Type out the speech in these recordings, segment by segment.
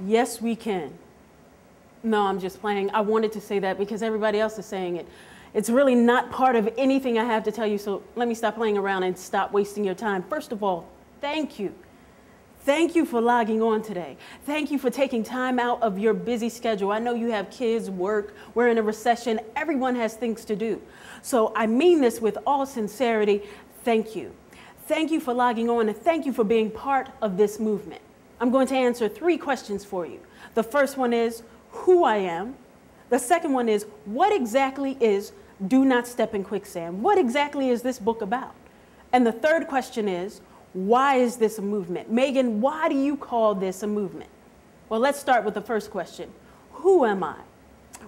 Yes, we can. No, I'm just playing. I wanted to say that because everybody else is saying it. It's really not part of anything I have to tell you, so let me stop playing around and stop wasting your time. First of all, thank you. Thank you for logging on today. Thank you for taking time out of your busy schedule. I know you have kids, work, we're in a recession, everyone has things to do. So I mean this with all sincerity, thank you. Thank you for logging on and thank you for being part of this movement. I'm going to answer 3 questions for you. The first one is who I am. The second one is what exactly is Do Not Step in Quicksand? What exactly is this book about? And the third question is, why is this a movement? Meagan, why do you call this a movement? Well, let's start with the first question. Who am I?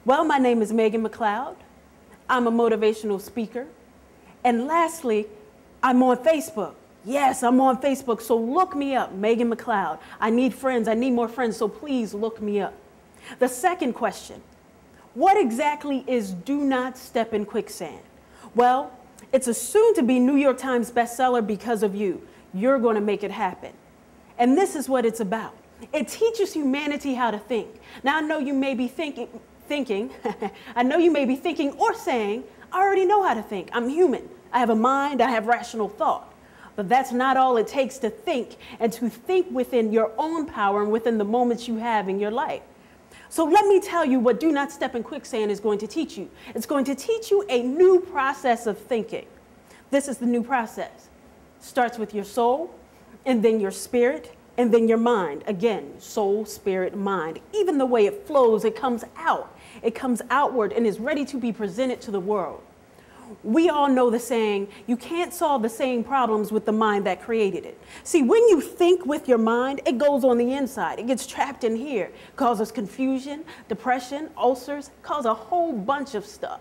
Well, my name is Meagan McLeod. I'm a motivational speaker. And lastly, I'm on Facebook. Yes, I'm on Facebook, so look me up, Meagan McLeod. I need friends, I need more friends, so please look me up. The second question, what exactly is Do Not Step in Quicksand? Well, it's a soon-to-be New York Times bestseller because of you. You're going to make it happen. And this is what it's about. It teaches humanity how to think. Now, I know you may be thinking or saying, I already know how to think. I'm human. I have a mind, I have rational thought. But that's not all it takes to think, and to think within your own power and within the moments you have in your life. So let me tell you what Do Not Step in Quicksand is going to teach you. It's going to teach you a new process of thinking. This is the new process. Starts with your soul, and then your spirit, and then your mind. Again, soul, spirit, mind. Even the way it flows, it comes out. It comes outward and is ready to be presented to the world. We all know the saying, you can't solve the same problems with the mind that created it. See, when you think with your mind, it goes on the inside. It gets trapped in here, causes confusion, depression, ulcers, causes a whole bunch of stuff.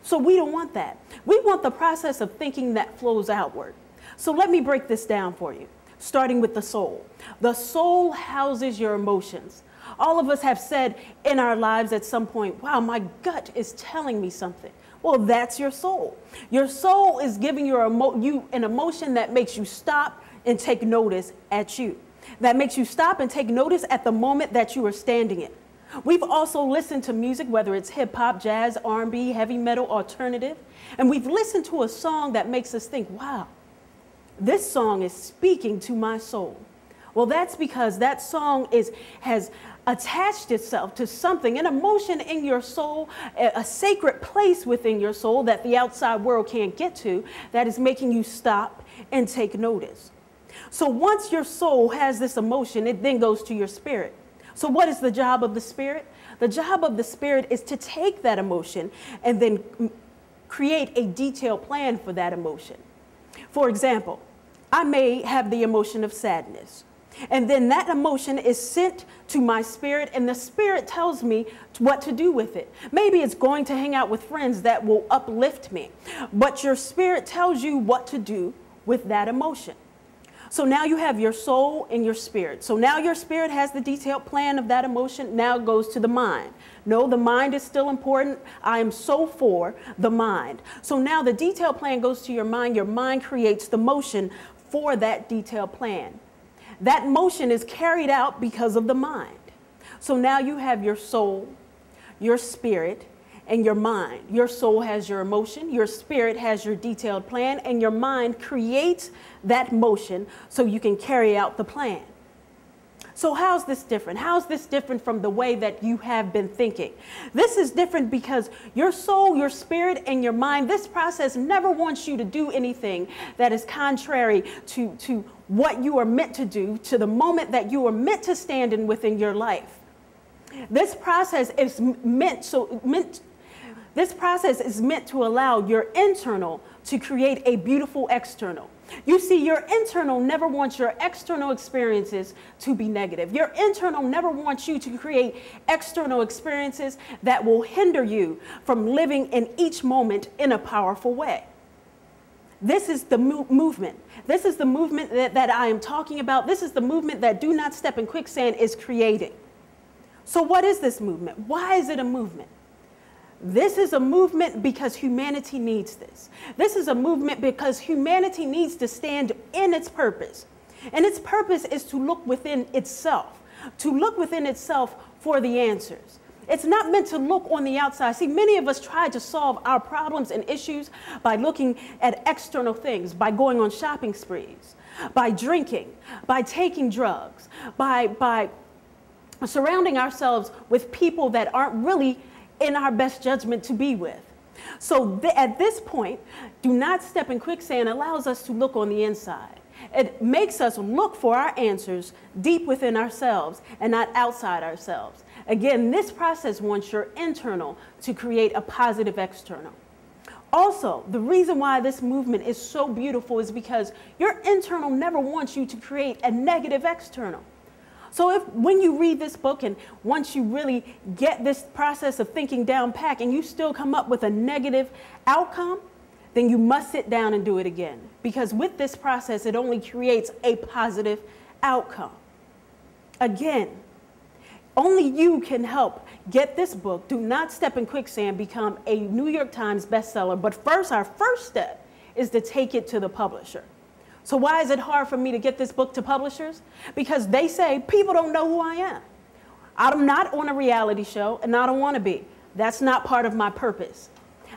So we don't want that. We want the process of thinking that flows outward. So let me break this down for you, starting with the soul. The soul houses your emotions. All of us have said in our lives at some point, wow, my gut is telling me something. Well, that's your soul. Your soul is giving you an emotion that makes you stop and take notice at you. That makes you stop and take notice at the moment that you are standing in. We've also listened to music, whether it's hip hop, jazz, R&B, heavy metal, alternative, and we've listened to a song that makes us think, wow, this song is speaking to my soul. Well, that's because that song has attached itself to something, an emotion in your soul, a sacred place within your soul that the outside world can't get to, that is making you stop and take notice. So once your soul has this emotion, it then goes to your spirit. So what is the job of the spirit? The job of the spirit is to take that emotion and then create a detailed plan for that emotion. For example, I may have the emotion of sadness. And then that emotion is sent to my spirit, and the spirit tells me what to do with it. Maybe it's going to hang out with friends that will uplift me, but your spirit tells you what to do with that emotion. So now you have your soul and your spirit. So now your spirit has the detailed plan of that emotion. Now it goes to the mind. No, the mind is still important. I am so for the mind. So now the detailed plan goes to your mind. Your mind creates the motion for that detailed plan. That motion is carried out because of the mind. So now you have your soul, your spirit, and your mind. Your soul has your emotion, your spirit has your detailed plan, and your mind creates that motion so you can carry out the plan. So how's this different? How's this different from the way that you have been thinking? This is different because your soul, your spirit, and your mind, this process never wants you to do anything that is contrary to what you are meant to do, to the moment that you are meant to stand in within your life. This process is meant to allow your internal to create a beautiful external. You see, your internal never wants your external experiences to be negative. Your internal never wants you to create external experiences that will hinder you from living in each moment in a powerful way. This is the movement. This is the movement that I am talking about. This is the movement that Do Not Step in Quicksand is creating. So what is this movement? Why is it a movement? This is a movement because humanity needs this. This is a movement because humanity needs to stand in its purpose. And its purpose is to look within itself, to look within itself for the answers. It's not meant to look on the outside. See, many of us try to solve our problems and issues by looking at external things, by going on shopping sprees, by drinking, by taking drugs, by surrounding ourselves with people that aren't really in our best judgment to be with. So at this point, do not step in quicksand allows us to look on the inside. It makes us look for our answers deep within ourselves and not outside ourselves. Again, this process wants your internal to create a positive external. Also, the reason why this movement is so beautiful is because your internal never wants you to create a negative external. So when you read this book and once you really get this process of thinking down pat and you still come up with a negative outcome, then you must sit down and do it again. Because with this process, it only creates a positive outcome. Again, only you can help get this book, Do Not Step in Quicksand, become a New York Times bestseller. But first, our first step is to take it to the publisher. So why is it hard for me to get this book to publishers? Because they say, people don't know who I am. I'm not on a reality show, and I don't want to be. That's not part of my purpose.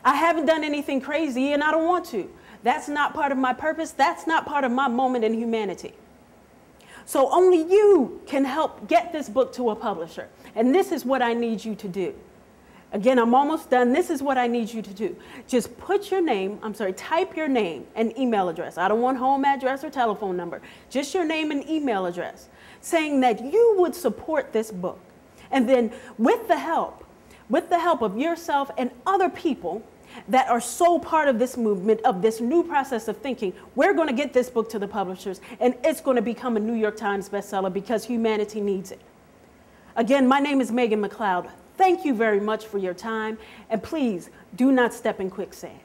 I haven't done anything crazy, and I don't want to. That's not part of my purpose. That's not part of my moment in humanity. So only you can help get this book to a publisher. And this is what I need you to do. Again, I'm almost done. This is what I need you to do. Just put your name, type your name and email address. I don't want home address or telephone number. Just your name and email address, saying that you would support this book. And then with the help of yourself and other people that are so part of this movement, of this new process of thinking, we're going to get this book to the publishers, and it's going to become a New York Times bestseller because humanity needs it. Again, my name is Meagan McLeod. Thank you very much for your time, and please do not step in quicksand.